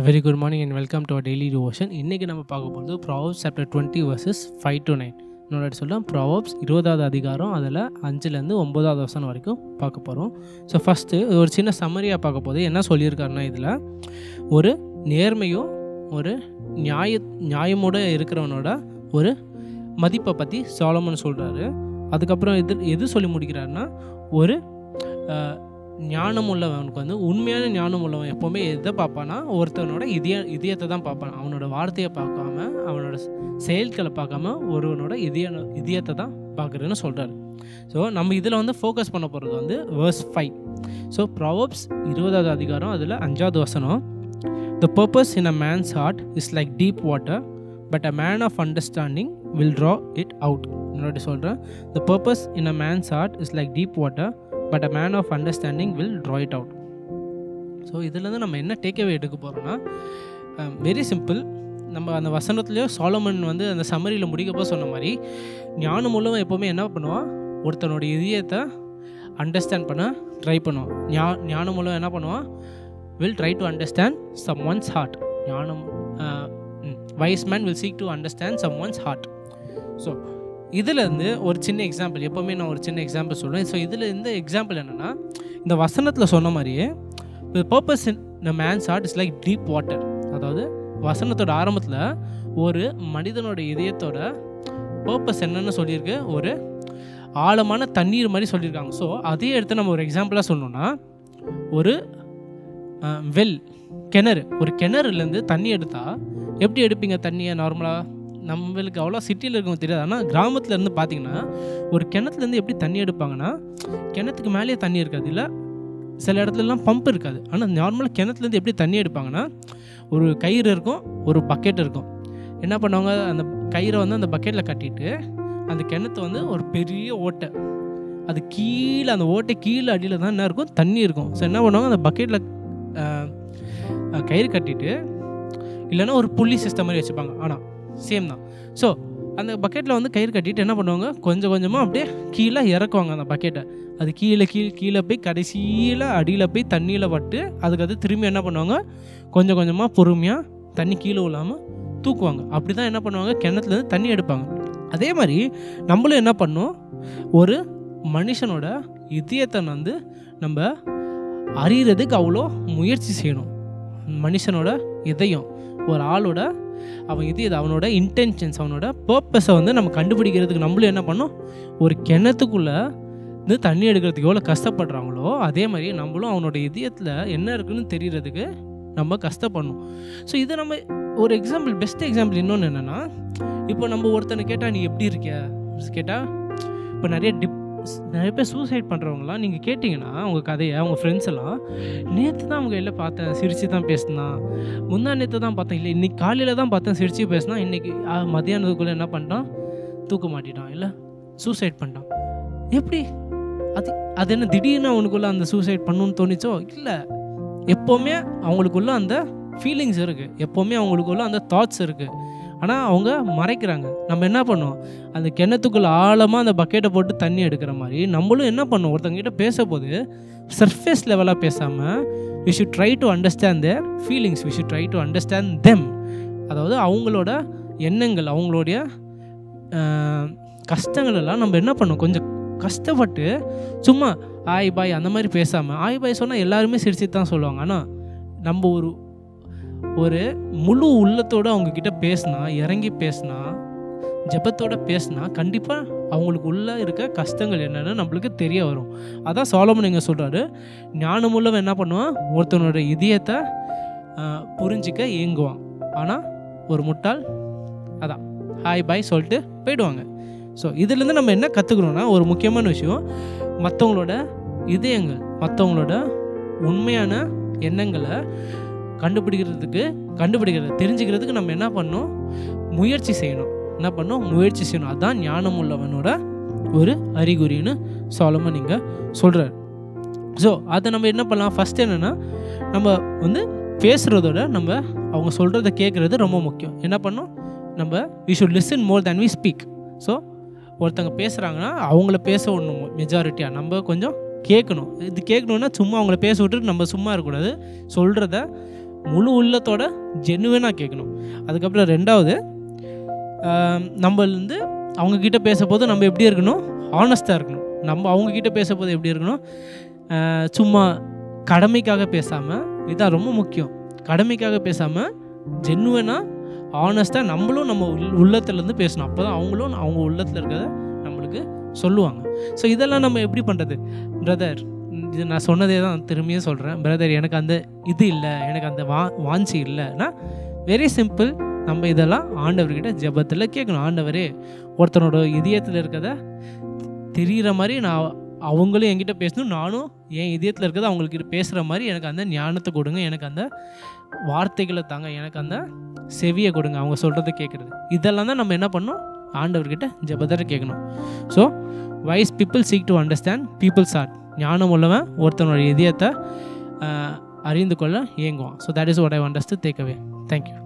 A very good morning and welcome to our daily devotion. இன்னைக்கு நம்ம பார்க்க போகிறது Proverbs chapter 20 verses 5 to 9. இன்னொரு சொல்கிறேன் Proverbs 20வது அதிகாரம் அதில் 5லேருந்து 9வது வசனம் வரைக்கும் பார்க்க போகிறோம். ஸோ ஃபஸ்ட்டு ஒரு சின்ன சம்மரியாக பார்க்க போது என்ன சொல்லியிருக்காருன்னா, இதில் ஒரு நேர்மையும் ஒரு நியாயமோட இருக்கிறவனோட ஒரு மதிப்பை பற்றி சாலமன் சொல்கிறாரு. அதுக்கப்புறம் எது சொல்லி முடிக்கிறாருன்னா, ஒரு ஞானம் உள்ளவனுக்கு வந்து உண்மையான ஞானம் உள்ளவன் எப்போவுமே எதை பார்ப்பான்னா, ஒருத்தவனோட இதயத்தை தான் பார்ப்பான். அவனோட வார்த்தையை பார்க்காம, அவனோட செயல்களை பார்க்காம ஒருவனோட இதயத்தை தான் பார்க்குறேன்னு சொல்கிறாரு. ஸோ நம்ம இதில் வந்து ஃபோக்கஸ் பண்ண போகிறது வந்து verse 5. ஸோ Proverbs 20வது அதிகாரம் அதில் 5வது வசனம், The purpose in a man's heart is like deep water, but a man of understanding will draw it out. இன்னொரு சொல்கிறேன், The purpose in a man's heart is like deep water, but a man of understanding will draw it out. So இதுலேருந்து நம்ம என்ன takeaway எடுக்க போகிறோன்னா, very simple. நம்ம அந்த வசனத்துலேயோ சாலமன் வந்து அந்த சம்மரியில் முடிக்கப்போ சொன்ன மாதிரி, ஞானம் உள்ளவன் எப்போவுமே என்ன பண்ணுவான், ஒருத்தனோட இதயத்தை அண்டர்ஸ்டாண்ட் பண்ண ட்ரை பண்ணுவான். ஞானம் உள்ளவன் என்ன பண்ணுவான், will try to understand someone's heart. Wise man will seek to understand someone's heart. So இதிலேருந்து ஒரு சின்ன எக்ஸாம்பிள், எப்போவுமே நான் ஒரு சின்ன எக்ஸாம்பிள் சொல்லுவேன். ஸோ இதில் இந்த எக்ஸாம்பிள் என்னென்னா, இந்த வசனத்தில் சொன்ன மாதிரியே the purpose in a man's heart is like deep water. அதாவது வசனத்தோட ஆரம்பத்தில் ஒரு மனிதனோட இதயத்தோட பர்பஸ் என்னன்னு சொல்லியிருக்கு, ஒரு ஆழமான தண்ணீர் மாதிரி சொல்லியிருக்காங்க. ஸோ அதே எடுத்து நம்ம ஒரு எக்ஸாம்பிளாக சொல்லணும்னா, ஒரு கிணறு, ஒரு கிணறுலேருந்து தண்ணி எடுத்தால் எப்படி எடுப்பீங்க தண்ணியை? நார்மலாக நம்மளுக்கு அவ்வளோ சிட்டியில் இருக்கவங்க தெரியாது. ஆனால் கிராமத்தில் இருந்து பார்த்திங்கன்னா, ஒரு கிணத்துலேருந்து எப்படி தண்ணி எடுப்பாங்கன்னா, கிணத்துக்கு மேலேயே தண்ணி இருக்காது, இல்லை சில இடத்துலலாம் பம்ப் இருக்காது. ஆனால் நார்மலாக கிணத்துலேருந்து எப்படி தண்ணி எடுப்பாங்கன்னா, ஒரு கயிறு இருக்கும், ஒரு பக்கெட் இருக்கும். என்ன பண்ணுவாங்க, அந்த கயிறை வந்து அந்த பக்கெட்டில் கட்டிட்டு அந்த கிணத்து வந்து ஒரு பெரிய ஓட்டை, அது கீழே, அந்த ஓட்டை கீழே அடியில் தான் என்ன இருக்கும், தண்ணி இருக்கும். ஸோ என்ன பண்ணுவாங்க, அந்த பக்கெட்டில் கயிறு கட்டிட்டு, இல்லைன்னா ஒரு புள்ளி சிஸ்டம் மாதிரி வச்சுப்பாங்க, ஆனால் சேம் தான். ஸோ அந்த பக்கெட்டில் வந்து கயிறு கட்டிட்டு என்ன பண்ணுவாங்க, கொஞ்சம் கொஞ்சமாக அப்படியே கீழே இறக்குவாங்க அந்த பக்கெட்டை. அது கீழே போய் கடைசியில் அடியில் போய் தண்ணியில் பட்டு, அதுக்கு திரும்பி என்ன பண்ணுவாங்க, கொஞ்சம் கொஞ்சமாக பொறுமையாக தண்ணி கீழே விழாமல் தூக்குவாங்க. அப்படி தான் என்ன பண்ணுவாங்க, கிணத்துலேருந்து தண்ணி எடுப்பாங்க. அதே மாதிரி நம்மளும் என்ன பண்ணோம், ஒரு மனுஷனோட இதயத்தை வந்து நம்ம அறியறதுக்கு அவ்வளோ முயற்சி செய்யணும். மனுஷனோட இதயம், ஒரு ஆளோட அவனோட இன்டென்ஷன்ஸ், அவனோட பர்பஸை வந்து நம்ம கண்டுபிடிக்கிறதுக்கு நம்மளும் என்ன பண்ணோம், ஒரு கிணத்துக்குள்ளே வந்து தண்ணி எடுக்கிறதுக்கு எவ்வளோ கஷ்டப்படுறாங்களோ, அதே மாதிரி நம்மளும் அவனோட இதயத்தில் என்ன இருக்குன்னு தெரியறதுக்கு நம்ம கஷ்டப்படணும். ஸோ இதை நம்ம ஒரு எக்ஸாம்பிள், பெஸ்ட் எக்ஸாம்பிள் இன்னொன்று என்னென்னா, இப்போ நம்ம ஒருத்தனை கேட்டால் நீ எப்படி இருக்க கேட்டால், இப்போ நிறைய பேர் சூசைட் பண்ணுறவங்களாம் நீங்கள் கேட்டிங்கன்னா, அவங்க கதையை, அவங்க ஃப்ரெண்ட்ஸ் எல்லாம், நேற்று தான் அவங்க எல்லாம் பார்த்தேன், சிரித்து தான் பேசினான், முந்தா நேற்று தான் பார்த்தேன், இல்லை இன்றைக்கி காலையில் தான் பார்த்தேன் சிரித்து பேசினான், இன்றைக்கி மத்தியானத்துக்குள்ளே என்ன பண்ணிட்டான், தூக்க மாட்டிட்டான், இல்லை சூசைட் பண்ணிட்டான். எப்படி அது என்ன திடீர்னு அவனுக்குள்ளே அந்த சூசைட் பண்ணணுன்னு தோணிச்சோ? இல்லை, எப்போவுமே அவங்களுக்குள்ள அந்த ஃபீலிங்ஸ் இருக்குது, எப்போவுமே அவங்களுக்குள்ள அந்த தாட்ஸ் இருக்குது. ஆனால் அவங்க மறைக்கிறாங்க. நம்ம என்ன பண்ணோம், அந்த கிணத்துக்குள்ளே ஆழமாக அந்த பக்கெட்டை போட்டு தண்ணி எடுக்கிற மாதிரி நம்மளும் என்ன பண்ணோம், ஒருத்தங்கிட்ட பேசும்போது சர்ஃபேஸ் லெவலாக பேசாமல், we should try to understand their feelings, we should try to understand them. அதாவது அவங்களோட எண்ணங்கள், அவங்களுடைய கஷ்டங்கள் எல்லாம் நம்ம என்ன பண்ணோம், கொஞ்சம் கஷ்டப்பட்டு சும்மா ஆய் பாய் அந்த மாதிரி பேசாமல், ஆய் பாய் சொன்னால் எல்லாருமே சிரிச்சு தான் சொல்லுவாங்க. ஆனால் நம்ம ஒரு முழு உள்ளத்தோடு அவங்கக்கிட்ட பேசினா, இறங்கி பேசினா, ஜெபத்தோடு பேசினா, கண்டிப்பாக அவங்களுக்கு உள்ளே இருக்க கஷ்டங்கள் என்னென்னு நம்மளுக்கு தெரிய வரும். அதான் சாலமன் இங்கே சொல்கிறாரு, ஞானமுள்ளவன் என்ன பண்ணுவான், ஒருத்தனோட இதயத்தை புரிஞ்சிக்க ஏங்குவான். ஆனால் ஒரு முட்டாள் அதான் ஹாய் பாய் சொல்லிட்டு போயிடுவாங்க. ஸோ இதுலேருந்து நம்ம என்ன கற்றுக்கணுன்னா, ஒரு முக்கியமான விஷயம், மற்றவங்களோட இதயங்கள், மற்றவங்களோட உண்மையான எண்ணங்களை தெரிஞ்சுக்கிறதுக்கு நம்ம என்ன பண்ணணும், முயற்சி செய்யணும். அதுதான் ஞானம் உள்ளவனோட ஒரு அறிகுறின்னு சாலமன் இங்கே சொல்கிறார். ஸோ அதை நம்ம என்ன பண்ணலாம், ஃபஸ்ட் என்னென்னா, நம்ம வந்து பேசுகிறதோட நம்ம அவங்க சொல்கிறத கேட்குறது ரொம்ப முக்கியம். என்ன பண்ணோம், நம்ம we should listen more than we speak. So ஒருத்தங்க பேசுகிறாங்கன்னா அவங்கள பேச விடணும், மெஜாரிட்டியாக நம்ம கொஞ்சம் கேட்கணும். இது கேட்கணுன்னா சும்மா அவங்கள பேச விட்டுட்டு நம்ம சும்மா இருக்கக்கூடாது, சொல்கிறத முழு உள்ளத்தோட ஜென்னுவனாக கேட்கணும். அதுக்கப்புறம் ரெண்டாவது, நம்ம வந்து அவங்கக்கிட்ட பேசும்போது நம்ம எப்படி இருக்கணும், ஆனஸ்ட்டாக இருக்கணும். நம்ம அவங்கக்கிட்ட பேசும்போது எப்படி இருக்கணும், சும்மா கடமைக்காக பேசாமல், இதுதான் ரொம்ப முக்கியம், கடமைக்காக பேசாமல் ஜென்னுவனாக ஆனஸ்ட்டாக நம்மளும் நம்ம உள்ளத்துலேருந்து பேசணும். அப்போ தான் அவங்களும் அவங்க உள்ளத்தில் இருக்கிறத நம்மளுக்கு சொல்லுவாங்க. ஸோ இதெல்லாம் நம்ம எப்படி பண்ணுறது? பிரதர், இது நான் சொன்னதே தான் திரும்பியும் சொல்கிறேன். பிரதர், எனக்கு அந்த இது இல்லை, எனக்கு அந்த வாஞ்சி இல்லைன்னா வெரி சிம்பிள், நம்ம இதெல்லாம் ஆண்டவர்கிட்ட ஜெபத்தில் கேட்கணும். ஆண்டவரே, ஒருத்தனோட இதயத்தில் இருக்கிறத தெரிகிற மாதிரி நான் அவங்களும் என்கிட்ட பேசணும், நானும் என் இதயத்தில் இருக்கிறத அவங்களுக்கு பேசுகிற மாதிரி எனக்கு அந்த ஞானத்தை கொடுங்க, எனக்கு அந்த வார்த்தைகளை தாங்க, எனக்கு அந்த செவியை கொடுங்க, அவங்க சொல்கிறத கேட்குறது. இதெல்லாம் தான் நம்ம என்ன பண்ணணும், ஆண்டவர்கிட்ட ஜெபத்தில் கேட்கணும். So wise people seek to understand people's heart. ஞானம் உள்ளவன் ஒருத்தனோட இதயத்தை அறிந்து கொள்ள ஏங்குவான். So that is what I want us to take away. Thank you.